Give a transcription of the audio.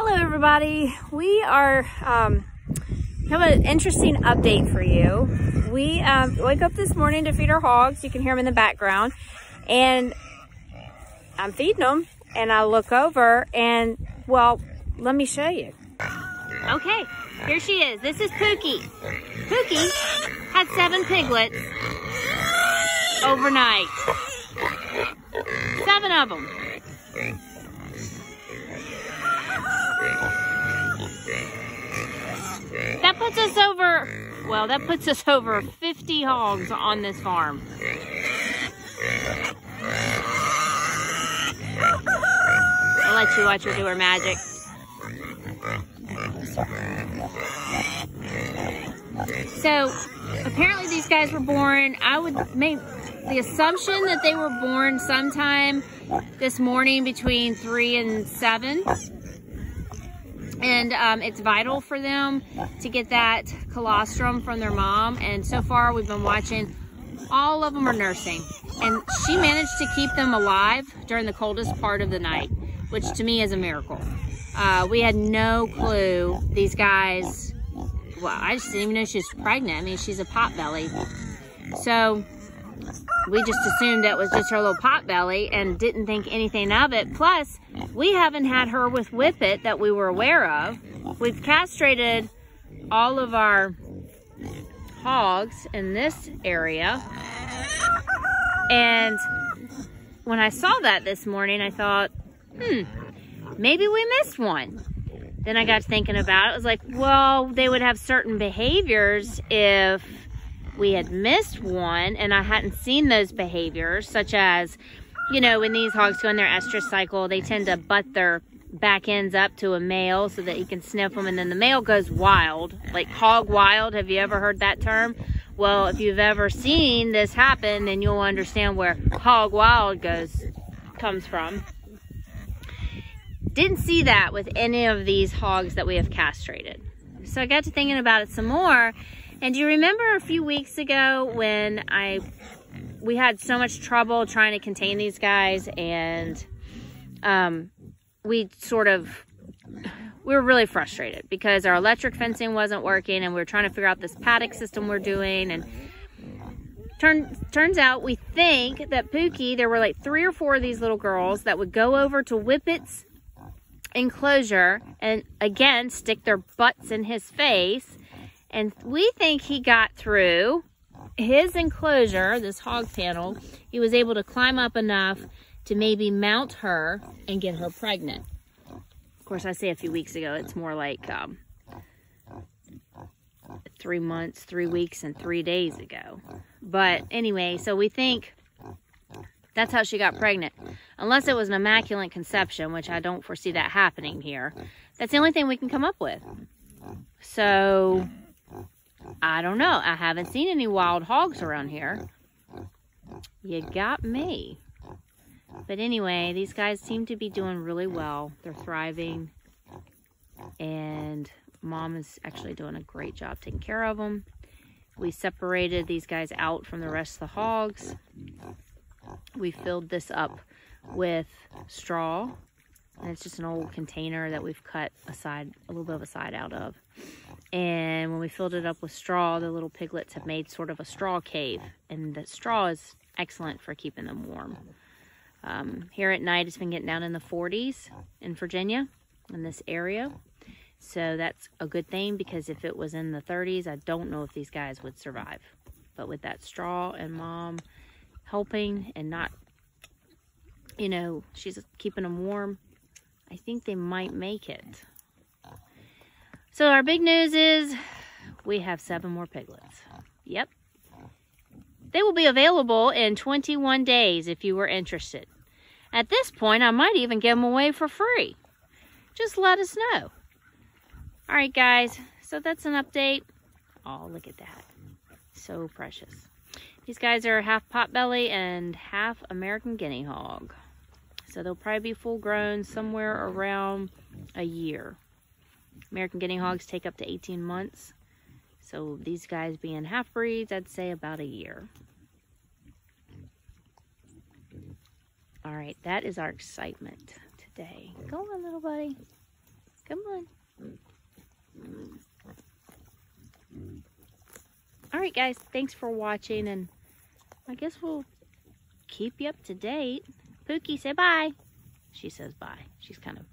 Hello everybody. We are have an interesting update for you. We wake up this morning to feed our hogs. You can hear them in the background. And I'm feeding them and I look over and, well, let me show you. Okay, here she is. This is Pookie. Pookie had 7 piglets overnight. 7 of them. That puts us over 50 hogs on this farm. I'll let you watch her do her magic. So apparently these guys were born, I would make the assumption that they were born sometime this morning between 3 and 7. And it's vital for them to get that colostrum from their mom. And so far we've been watching, all of them are nursing. And she managed to keep them alive during the coldest part of the night, which to me is a miracle. We had no clue these guys, well, I just didn't even know she was pregnant. I mean, she's a potbelly. So we just assumed that was just her little potbelly and didn't think anything of it. Plus, we haven't had her with Whippet that we were aware of. We've castrated all of our hogs in this area. And when I saw that this morning, I thought, maybe we missed one. Then I got thinking about it. I was like, well, they would have certain behaviors if we had missed one and I hadn't seen those behaviors, such as, you know, when these hogs go in their estrus cycle, they tend to butt their back ends up to a male so that he can sniff them, and then the male goes wild, like hog wild. Have you ever heard that term? Well, if you've ever seen this happen, then you'll understand where hog wild comes from. Didn't see that with any of these hogs that we have castrated. So I got to thinking about it some more. And do you remember a few weeks ago when we had so much trouble trying to contain these guys, and we were really frustrated because our electric fencing wasn't working and we were trying to figure out this paddock system we're doing, and turns out we think that Pookie, there were like 3 or 4 of these little girls that would go over to Whippet's enclosure and again stick their butts in his face. And we think he got through his enclosure, this hog panel. He was able to climb up enough to maybe mount her and get her pregnant. Of course, I say a few weeks ago. It's more like 3 months, 3 weeks, and 3 days ago. But anyway, so we think that's how she got pregnant. Unless it was an immaculate conception, which I don't foresee that happening here. That's the only thing we can come up with. So I don't know. I haven't seen any wild hogs around here. You got me. But anyway, these guys seem to be doing really well. They're thriving. And Mom is actually doing a great job taking care of them. We separated these guys out from the rest of the hogs. We filled this up with straw. And it's just an old container that we've cut a little bit of a side out of. And when we filled it up with straw, the little piglets have made sort of a straw cave. And the straw is excellent for keeping them warm. Here at night, it's been getting down in the 40s in Virginia, in this area. So that's a good thing, because if it was in the 30s, I don't know if these guys would survive. But with that straw and Mom helping and not, you know, she's keeping them warm, I think they might make it. So our big news is we have 7 more piglets. Yep. They will be available in 21 days if you were interested. At this point, I might even give them away for free. Just let us know. All right, guys. So that's an update. Oh, look at that. So precious. These guys are half potbelly and half American guinea hog. So they'll probably be full grown somewhere around a year. American guinea hogs take up to 18 months. So these guys being half breeds, I'd say about a year. All right, that is our excitement today. Go on, little buddy. Come on. All right, guys. Thanks for watching, and I guess we'll keep you up to date. Pookie, say bye. She says bye. She's kind of